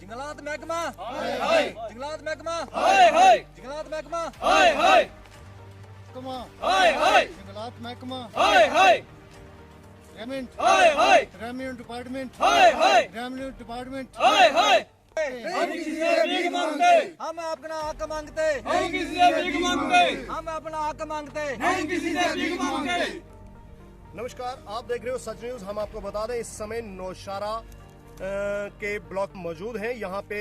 जंगलात महकमा हाय हाय, जंगलात महकमा हाय हाय, जंगलात महकमा हाय हाय, हाय हाय, जंगलात महकमा हाय हाय, हाय हाय, रेवेन्यू डिपार्टमेंट हाय हाय, रेवेन्यू डिपार्टमेंट हाय हाय। हम किसी से भीख मांगते, हम अपना हक मांगते, हम किसी से भीख मांगते, हम अपना हक मांगते, हम किसी से भीख मांगते। नमस्कार, आप देख रहे हो सच न्यूज। हम आपको बता दें इस समय नौशारा के ब्लॉक मौजूद हैं। यहाँ पे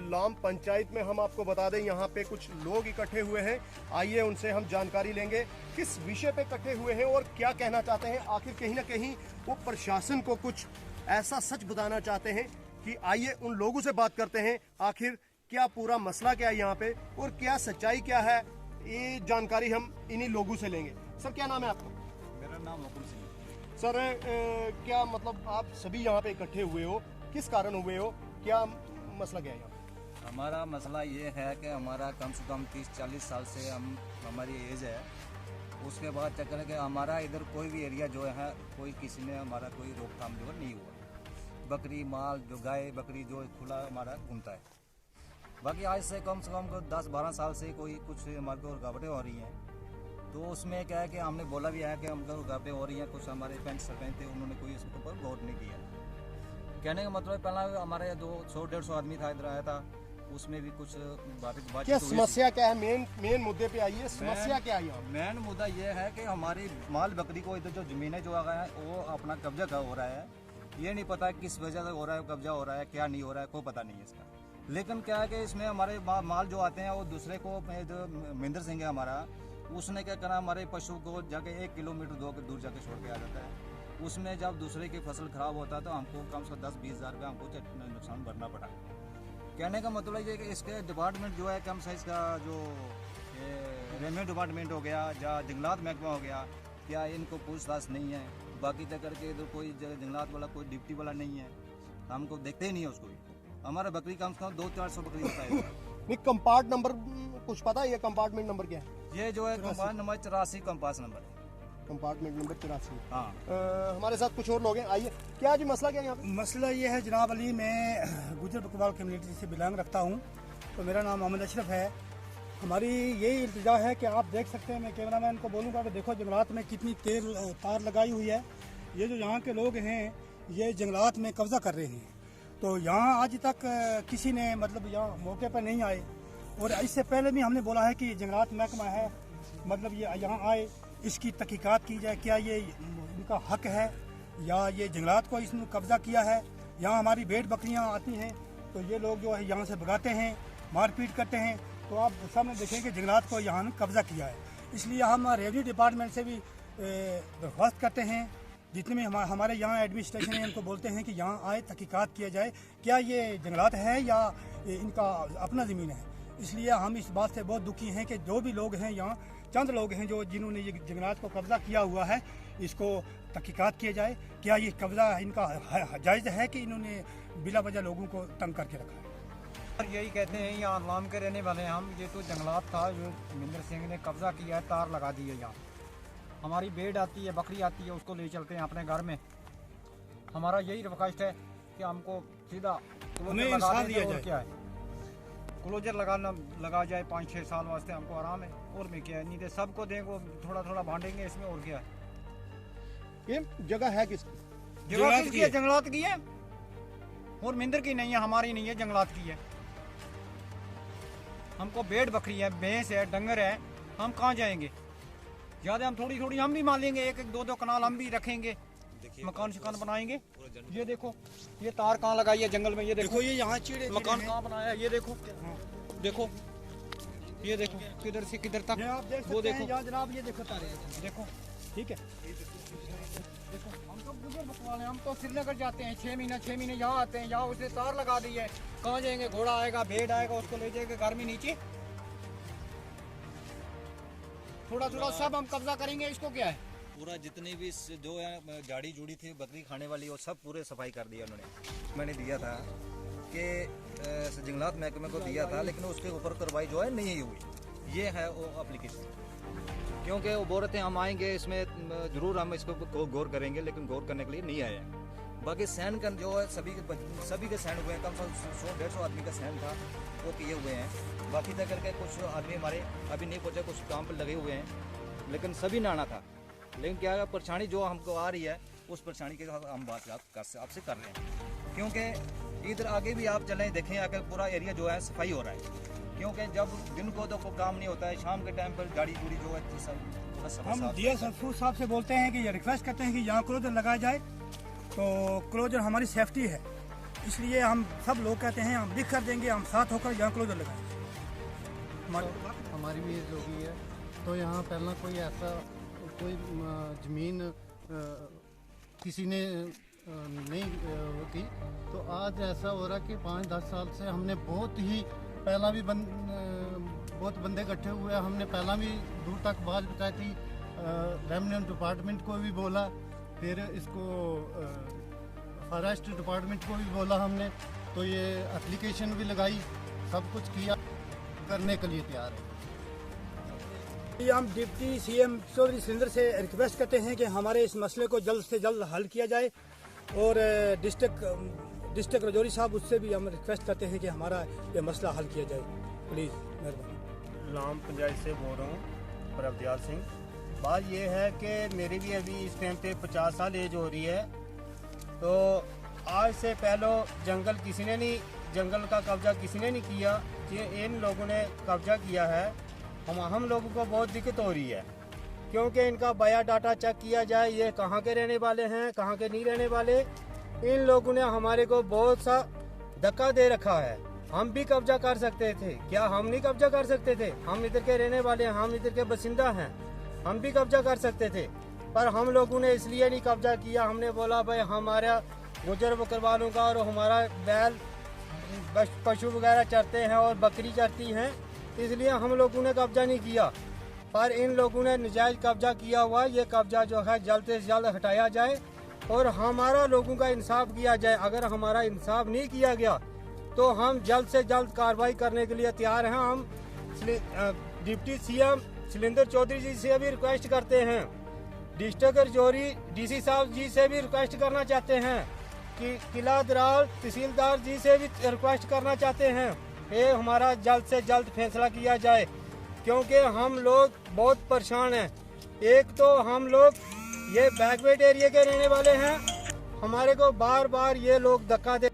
लाम पंचायत में हम आपको बता दें यहाँ पे कुछ लोग इकट्ठे हुए हैं। आइए उनसे हम जानकारी लेंगे किस विषय पे इकट्ठे हुए हैं और क्या कहना चाहते हैं। आखिर कहीं ना कहीं वो प्रशासन को कुछ ऐसा सच बताना चाहते हैं कि आइए उन लोगों से बात करते हैं। आखिर क्या पूरा मसला क्या है यहाँ पे और क्या सच्चाई क्या है, ये जानकारी हम इन्हीं लोगों से लेंगे। सर क्या नाम है आपका? मेरा नाम हुकुम सिंह। सर क्या मतलब आप सभी यहाँ पे इकट्ठे हुए हो, किस कारण हुए हो, क्या मसला क्या है यहाँ पे? हमारा मसला ये है कि हमारा कम से कम 30-40 साल से हमारी एज है। उसके बाद चक्कर है कि हमारा इधर कोई भी एरिया जो है कोई किसी ने हमारा कोई रोकथाम जो है नहीं हुआ। बकरी माल जो गाय बकरी जो खुला हमारा घूमता है। बाकी आज से कम 10-12 साल से कोई कुछ हमारे को रुकावटें हो रही हैं। तो उसमें क्या है कि हमने बोला भी है कि हमको रुकावटें हो रही हैं। कुछ हमारे पंच सरपंच थे, उन्होंने कोई इसके ऊपर गौर नहीं किया। कहने का मतलब पहला हमारे 200-150 आदमी था, इधर आया था, उसमें भी कुछ बात क्या समस्या क्या है? मेन मुद्दे पे आइए, समस्या क्या है यहाँ? मेन मुद्दा ये है कि हमारी माल बकरी को इधर जो जमीनें जो आ गए हैं वो अपना कब्जा का हो रहा है। ये नहीं पता किस वजह से हो रहा है, कब्जा हो रहा है, क्या नहीं हो रहा है, कोई पता नहीं है इसका। लेकिन क्या है कि इसमें हमारे माल जो आते हैं वो दूसरे को, जो महेंद्र सिंह है हमारा, उसने क्या करा, हमारे पशु को जाके 1 किलोमीटर दूर जाके छोड़ के आ जाता है। उसमें जब दूसरे की फसल खराब होता है तो हमको कम से कम 10-20 हज़ार रुपये हमको नुकसान भरना पड़ा। कहने का मतलब ये कि इसके डिपार्टमेंट जो है कम से इसका जो रेवेन्यू डिपार्टमेंट हो गया या जंगलात महकमा हो गया, क्या इनको पूछताछ नहीं है? बाकी तक करके इधर कोई जंगलात वाला कोई डिप्टी वाला नहीं है, हमको देखते ही नहीं है उसको भी। हमारा बकरी कम से कम 200-400 बकरी होता है। नहीं कंपार्ट नंबर कुछ पता है? ये कंपार्टमेंट नंबर क्या है? ये जो है कंपास नंबर 84 कंपास नंबर है। Compartment number 84। हाँ। हमारे साथ कुछ और लोग हैं, आइए। क्या जी मसला क्या है यहाँ पे? मसला ये है जनाब अली, मैं गुजर बकरवाल कम्युनिटी से बिलोंग रखता हूँ। तो मेरा नाम मोहम्मद अशरफ है। हमारी यही इल्तिजा है कि आप देख सकते हैं, मैं कैमरामैन को बोलूँगा कि देखो जंगलात में कितनी तार लगाई हुई है। ये जो यहाँ के लोग हैं ये जंगलात में कब्जा कर रहे हैं। तो यहाँ आज तक किसी ने मतलब यहाँ मौके पर नहीं आए। और इससे पहले भी हमने बोला है कि जंगलात महकमा है, मतलब ये यहाँ आए, इसकी तहकीकात की जाए, क्या ये इनका हक है या ये जंगलात को इसने कब्जा किया है। यहाँ हमारी भेड़ बकरियाँ आती हैं तो ये लोग जो है यहाँ से भगाते हैं, मारपीट करते हैं। तो आप सामने देखें कि जंगलात को यहाँ कब्जा किया है। इसलिए हम रेवेन्यू डिपार्टमेंट से भी दरख्वास्त करते हैं, जितने भी हमारे यहाँ एडमिनिस्ट्रेशन है उनको बोलते हैं कि यहाँ आए, तहकीकात किया जाए, क्या ये जंगलात है या इनका अपना ज़मीन है। इसलिए हम इस बात से बहुत दुखी हैं कि जो भी लोग हैं यहाँ, चंद लोग हैं जो जिन्होंने ये जंगलात को कब्जा किया हुआ है, इसको तहकीकात किया जाए, क्या ये कब्जा इनका जायज़ है कि इन्होंने बिला वजह लोगों को तंग करके रखा है। और यही कहते हैं यहाँ लाम के रहने वाले हम, ये तो जंगलात था जो महेंद्र सिंह ने कब्जा किया है, तार लगा दी है यहाँ। हमारी भेड़ आती है, बकरी आती है, उसको ले चलते हैं अपने घर में। हमारा यही रिक्वेस्ट है कि हमको सीधा क्लोजर लगा दिया जाए। क्या है क्लोजर लगा जाए 5-6 साल वास्ते, हमको आराम है। और में क्या है, नहीं तो सबको देंगे, थोड़ा थोड़ा बांटेंगे इसमें, और क्या है। ये जगह है किसकी? जगह किसकी है? जंगलात की है, और महेंद्र की नहीं है, हमारी नहीं है, जंगलात की है। हमको भेड़ बकरी है, भैंस है, डंगर है, हम कहाँ जाएंगे? ज्यादा हम थोड़ी थोड़ी हम भी मान लेंगे, 1-2 कनाल हम भी रखेंगे, मकान शिकान बनाएंगे। ये देखो ये तार कहाँ लगाई है जंगल में, ये देखो ये यहाँ चिड़े मकान कहाँ बनाया है, ये देखो देखो, ये देखो किधर से किधर तक, आप देख वो सकते हैं देखो यहाँ जनाब, ये देखो तारे, देखो ठीक है। देखो हम हम तो श्रीनगर जाते हैं 6 महीने यहाँ आते हैं, यहाँ उसे तार लगा दी है। कहाँ जाएंगे? घोड़ा आएगा, भेड़ आएगा, उसको ले जाएंगे घर में नीचे। थोड़ा सब हम कब्जा करेंगे। इसको क्या है? पूरा जितनी भी जो है झाड़ी जुड़ी थी बकरी खाने वाली वो सब पूरे सफाई कर दिया उन्होंने। मैंने दिया था कि जंगलात महकमे को दिया था, लेकिन उसके ऊपर कार्रवाई जो है नहीं हुई। ये है वो एप्लीकेशन, क्योंकि वो बोल रहे थे हम आएंगे, इसमें ज़रूर हम इसको गौर करेंगे, लेकिन गौर करने के लिए नहीं आए हैं। बाकी सैन का जो है सभी के सैन हुए हैं, कम से कम 100-150 आदमी का सैन था वो किए हुए हैं। बाकी तक करके कुछ आदमी हमारे अभी नहीं पहुँचे, कुछ काम पर लगे हुए हैं, लेकिन सभी ने आना था। लेकिन क्या है, परेशानी जो हमको आ रही है उस परेशानी के साथ हम बात आपसे कर रहे हैं, क्योंकि इधर आगे भी आप चलें देखें, आगे पूरा एरिया जो है सफाई हो रहा है। क्योंकि जब दिन को तो कोई काम नहीं होता है, शाम के टाइम पर गाड़ी गुड़ी जो है सब हम डीएस साहब से बोलते हैं कि ये रिक्वेस्ट करते हैं कि यहाँ क्लोजर लगाया जाए, तो क्लोजर हमारी सेफ्टी है, इसलिए हम सब लोग कहते हैं हम लिख कर देंगे, हम साथ होकर यहाँ क्लोजर लगाएंगे। हमारी भी एज होगी है, तो यहाँ पहला कोई ऐसा कोई ज़मीन किसी ने नहीं होती, तो आज ऐसा हो रहा कि 5-10 साल से हमने बहुत ही पहला भी बहुत बंदे इकट्ठे हुए, हमने पहला भी दूर तक बात बताई थी, रेवेन्यू डिपार्टमेंट को भी बोला, फिर इसको फॉरेस्ट डिपार्टमेंट को भी बोला हमने, तो ये एप्लीकेशन भी लगाई, सब कुछ किया, करने के लिए तैयार है। हम डिप्टी सीएम चौधरी सुरेंद्र से रिक्वेस्ट करते हैं कि हमारे इस मसले को जल्द से जल्द हल किया जाए, और डिस्ट्रिक्ट रजौरी साहब उससे भी हम रिक्वेस्ट करते हैं कि हमारा ये मसला हल किया जाए, प्लीज़ मेहरबानी। लाम पंचायत से बोल रहा हूँ, प्रभदयाल सिंह। बात ये है कि मेरी भी अभी इस टाइम पे 50 साल एज हो रही है, तो आज से पहले जंगल का कब्जा किसी ने नहीं किया, ये इन लोगों ने कब्जा किया है। हम लोगों को बहुत दिक्कत हो रही है, क्योंकि इनका बायोडाटा चेक किया जाए, ये कहाँ के रहने वाले हैं, कहाँ के नहीं रहने वाले। इन लोगों ने हमारे को बहुत सा धक्का दे रखा है। हम भी कब्जा कर सकते थे, क्या हम नहीं कब्जा कर सकते थे? हम इधर के रहने वाले हैं, हम इधर के बसिंदा हैं, हम भी कब्जा कर सकते थे, पर हम लोगों ने इसलिए नहीं कब्जा किया। हमने बोला भाई हमारा गुजर बकरवालों का और हमारा बैल पशु वगैरह चरते हैं और बकरी चरती हैं, इसलिए हम लोगों ने कब्जा नहीं किया। पर इन लोगों ने नजायज कब्जा किया हुआ, ये कब्जा जो है जल्द से जल्द हटाया जाए और हमारा लोगों का इंसाफ किया जाए। अगर हमारा इंसाफ नहीं किया गया तो हम जल्द से जल्द कार्रवाई करने के लिए तैयार हैं। हम डिप्टी सीएम सुरेंद्र चौधरी जी से भी रिक्वेस्ट करते हैं, डिस्ट्रिक्ट रजौरी डीसी साहब जी से भी रिक्वेस्ट करना चाहते हैं, कि किला दराल तहसीलदार जी से भी रिक्वेस्ट करना चाहते हैं, ये हमारा जल्द से जल्द फैसला किया जाए, क्योंकि हम लोग बहुत परेशान हैं। एक तो हम लोग ये बैकवर्ड एरिया के रहने वाले हैं, हमारे को बार बार ये लोग धक्का दे